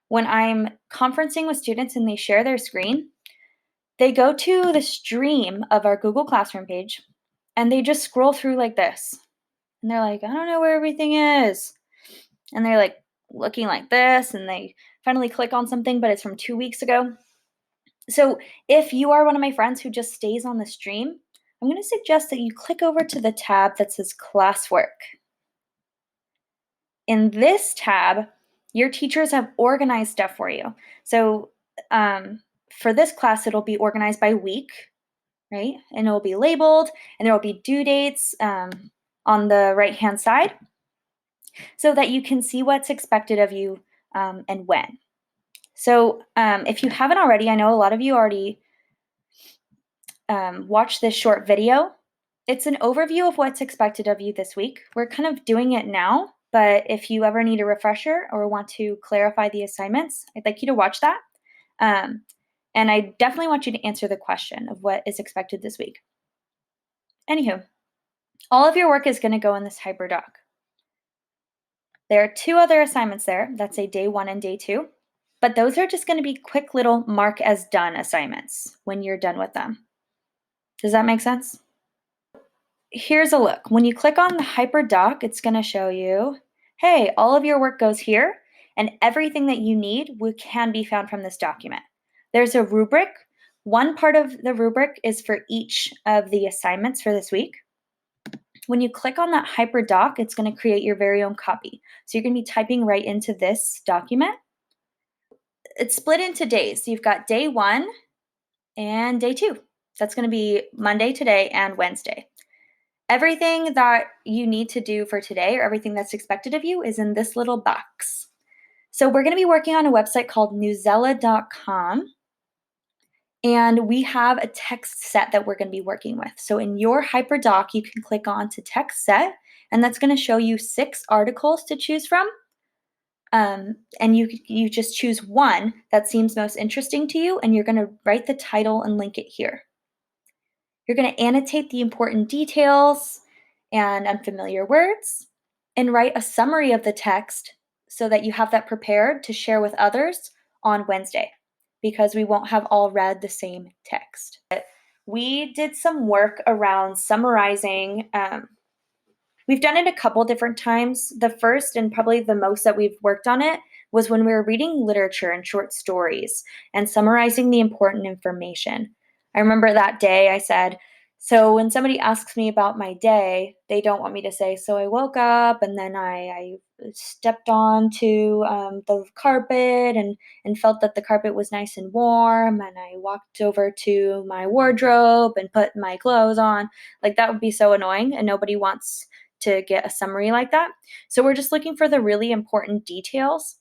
when I'm conferencing with students and they share their screen, they go to the stream of our Google Classroom page and they just scroll through like this. And they're like, I don't know where everything is. And they're like looking like this and they finally click on something, but it's from 2 weeks ago. So if you are one of my friends who just stays on the stream, I'm going to suggest that you click over to the tab that says classwork. In this tab, your teachers have organized stuff for you. So for this class, it'll be organized by week, right? And it'll be labeled, and there will be due dates on the right-hand side so that you can see what's expected of you and when. So if you haven't already, I know a lot of you already watched this short video. It's an overview of what's expected of you this week. We're kind of doing it now, but if you ever need a refresher or want to clarify the assignments, I'd like you to watch that. And I definitely want you to answer the question of what is expected this week. Anywho, all of your work is going to go in this HyperDoc. There are 2 other assignments there. That's a day 1 and day 2. But those are just going to be quick little mark as done assignments when you're done with them. Does that make sense? Here's a look. When you click on the HyperDoc, it's going to show you, hey, all of your work goes here, and everything that you need can be found from this document. There's a rubric. One part of the rubric is for each of the assignments for this week. When you click on that HyperDoc, it's going to create your very own copy. So you're going to be typing right into this document. It's split into days. So you've got day 1 and day 2. That's going to be Monday, today, and Wednesday. Everything that you need to do for today or everything that's expected of you is in this little box. So we're going to be working on a website called newsela.com, and we have a text set that we're going to be working with. So in your HyperDoc, you can click on to text set, and that's going to show you 6 articles to choose from. And you just choose one that seems most interesting to you, and you're going to write the title and link it here. You're going to annotate the important details and unfamiliar words and write a summary of the text so that you have that prepared to share with others on Wednesday, because we won't have all read the same text. We did some work around summarizing. We've done it a couple different times. The first and probably the most that we've worked on it was when we were reading literature and short stories and summarizing the important information. I remember that day I said, so when somebody asks me about my day, they don't want me to say, so I woke up and then I stepped onto the carpet and felt that the carpet was nice and warm, and I walked over to my wardrobe and put my clothes on. Like, that would be so annoying, and nobody wants to get a summary like that. So we're just looking for the really important details,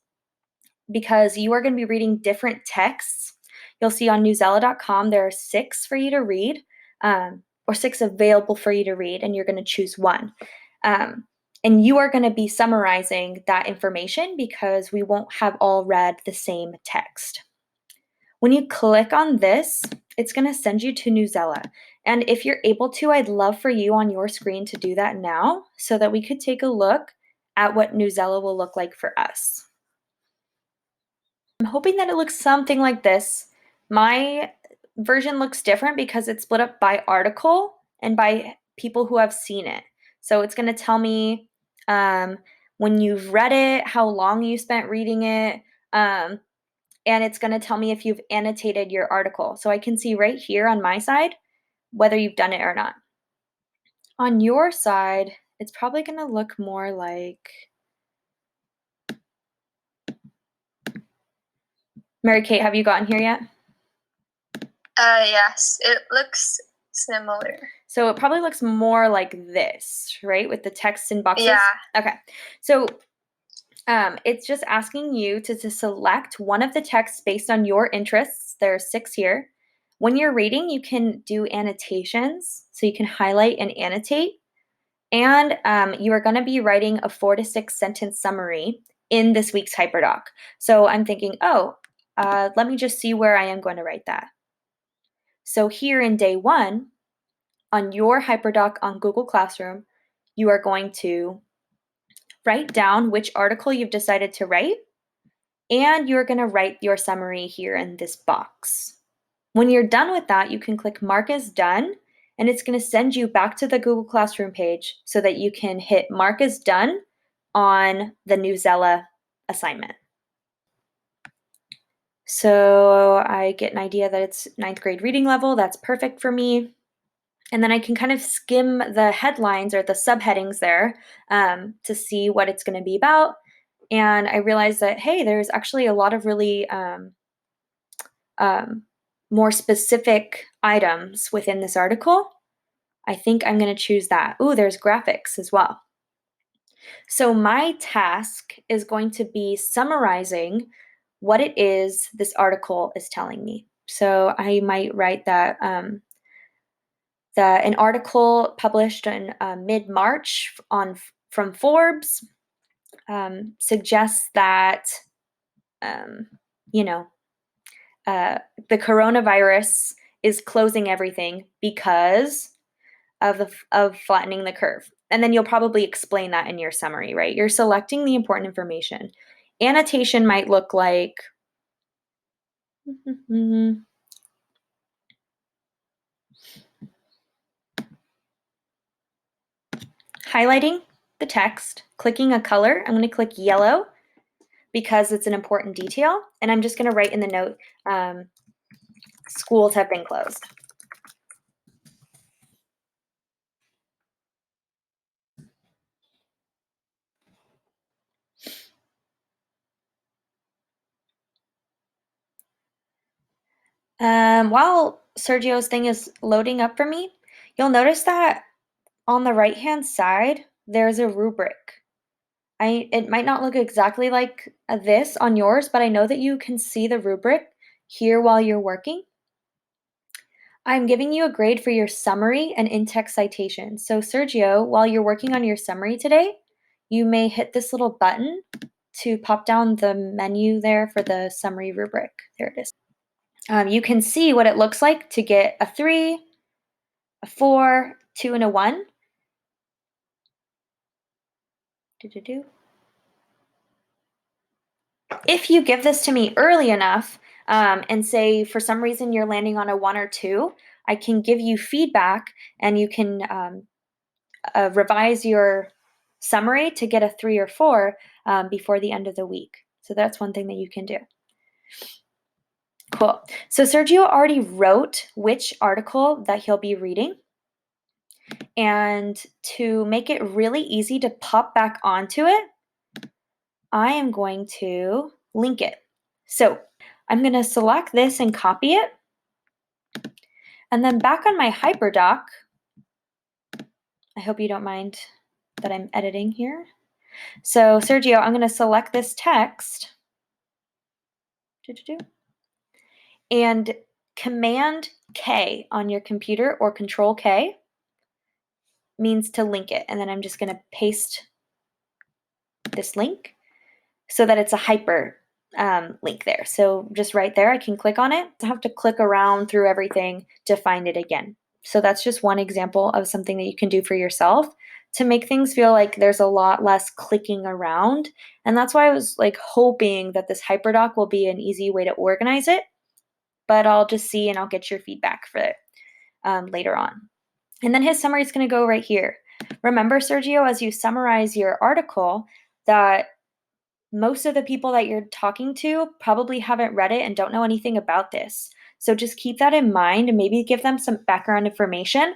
because you are going to be reading different texts. You'll see on newsela.com there are 6 for you to read, or 6 available for you to read, and you're going to choose one. And you are going to be summarizing that information because we won't have all read the same text. When you click on this, it's going to send you to Newsela. And if you're able to, I'd love for you on your screen to do that now so that we could take a look at what Newsela will look like for us. I'm hoping that it looks something like this. My version looks different because it's split up by article and by people who have seen it. So it's going to tell me when you've read it, how long you spent reading it, and it's going to tell me if you've annotated your article. So I can see right here on my side whether you've done it or not. On your side, it's probably going to look more like, Mary Kate, have you gotten here yet? Yes, it looks similar. So it probably looks more like this, right? With the text in boxes? Yeah. Okay. So it's just asking you to select one of the texts based on your interests. There are 6 here. When you're reading, you can do annotations. So you can highlight and annotate. And you are going to be writing a 4 to 6 sentence summary in this week's HyperDoc. So I'm thinking, let me just see where I am going to write that. So here in day 1, on your HyperDoc on Google Classroom, you are going to write down which article you've decided to write, and you're going to write your summary here in this box. When you're done with that, you can click Mark as Done, and it's going to send you back to the Google Classroom page so that you can hit Mark as Done on the Newsela assignment. So I get an idea that it's 9th grade reading level. That's perfect for me. And then I can kind of skim the headlines or the subheadings there to see what it's going to be about. And I realized that, hey, there's actually a lot of really more specific items within this article. I think I'm going to choose that. Ooh, there's graphics as well. So my task is going to be summarizing what it is this article is telling me. So I might write that an article published in mid-March from Forbes suggests that the coronavirus is closing everything because of flattening the curve. And then you'll probably explain that in your summary, right? You're selecting the important information. Annotation might look like highlighting the text, clicking a color. I'm going to click yellow because it's an important detail. And I'm just going to write in the note, schools have been closed. While Sergio's thing is loading up for me, you'll notice that on the right-hand side, there's a rubric. It might not look exactly like this on yours, but I know that you can see the rubric here while you're working. I'm giving you a grade for your summary and in-text citation. So Sergio, while you're working on your summary today, you may hit this little button to pop down the menu there for the summary rubric. There it is. You can see what it looks like to get a 3, a 4, 2, and a 1. If you give this to me early enough and say for some reason you're landing on a 1 or 2, I can give you feedback and you can revise your summary to get a 3 or 4 before the end of the week. So that's one thing that you can do. Cool. So Sergio already wrote which article that he'll be reading. And to make it really easy to pop back onto it, I am going to link it. So I'm going to select this and copy it. And then back on my HyperDoc, I hope you don't mind that I'm editing here. So Sergio, I'm going to select this text and Command K on your computer or Control K means to link it. And then I'm just going to paste this link so that it's a hyper link there. So just right there, I can click on it. I have to click around through everything to find it again. So that's just one example of something that you can do for yourself to make things feel like there's a lot less clicking around. And that's why I was like hoping that this HyperDoc will be an easy way to organize it, but I'll just see and I'll get your feedback for it later on. And then his summary is going to go right here. Remember, Sergio, as you summarize your article, that most of the people that you're talking to probably haven't read it and don't know anything about this. So just keep that in mind and maybe give them some background information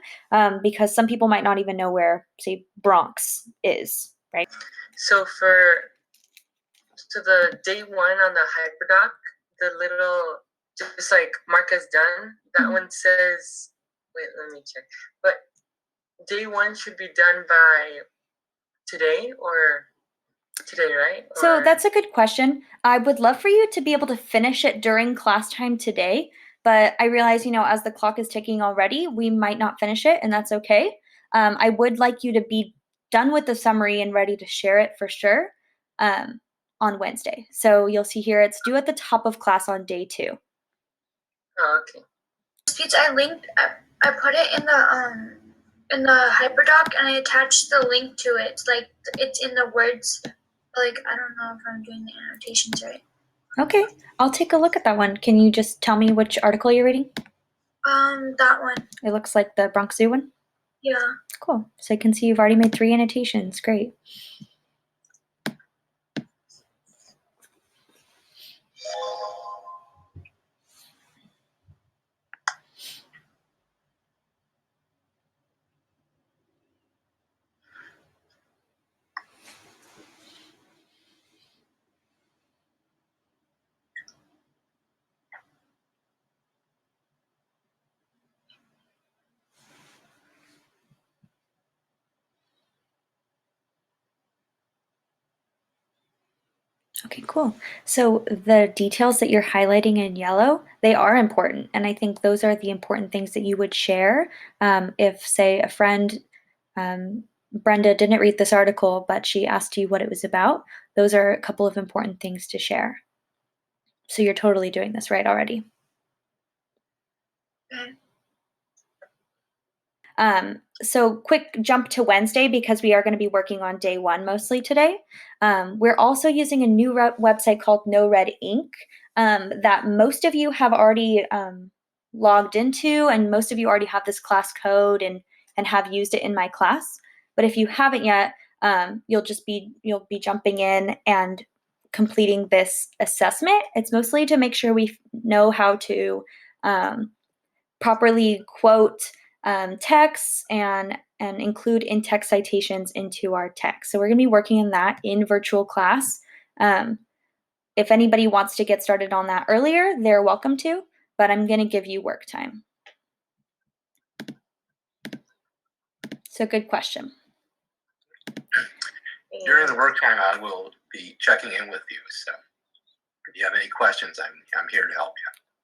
because some people might not even know where, say, Bronx is, right? So the day 1 on the HyperDoc, the little, just like Mark has done, that one says, wait, let me check. But day 1 should be done by today or today, right? So that's a good question. I would love for you to be able to finish it during class time today, but I realize, as the clock is ticking already, we might not finish it, and that's okay. I would like you to be done with the summary and ready to share it for sure on Wednesday. So you'll see here it's due at the top of class on day 2. Oh, okay. Speech I linked. I put it in the HyperDoc and I attached the link to it. Like it's in the words. Like I don't know if I'm doing the annotations right. Okay, I'll take a look at that one. Can you just tell me which article you're reading? That one. It looks like the Bronx Zoo one. Yeah. Cool. So I can see you've already made 3 annotations. Great. Okay, cool. So the details that you're highlighting in yellow, they are important. And I think those are the important things that you would share if, say, a friend, Brenda, didn't read this article, but she asked you what it was about. Those are a couple of important things to share. So you're totally doing this right already. Okay. So quick jump to Wednesday because we are going to be working on day 1 mostly today. We're also using a new website called No Red Ink that most of you have already logged into, and most of you already have this class code and have used it in my class. But if you haven't yet, you'll be jumping in and completing this assessment. It's mostly to make sure we know how to properly quote texts and include in-text citations into our text. So we're going to be working on that in virtual class. If anybody wants to get started on that earlier, they're welcome to, but I'm going to give you work time. So good question. During the work time, I will be checking in with you. So if you have any questions, I'm here to help you.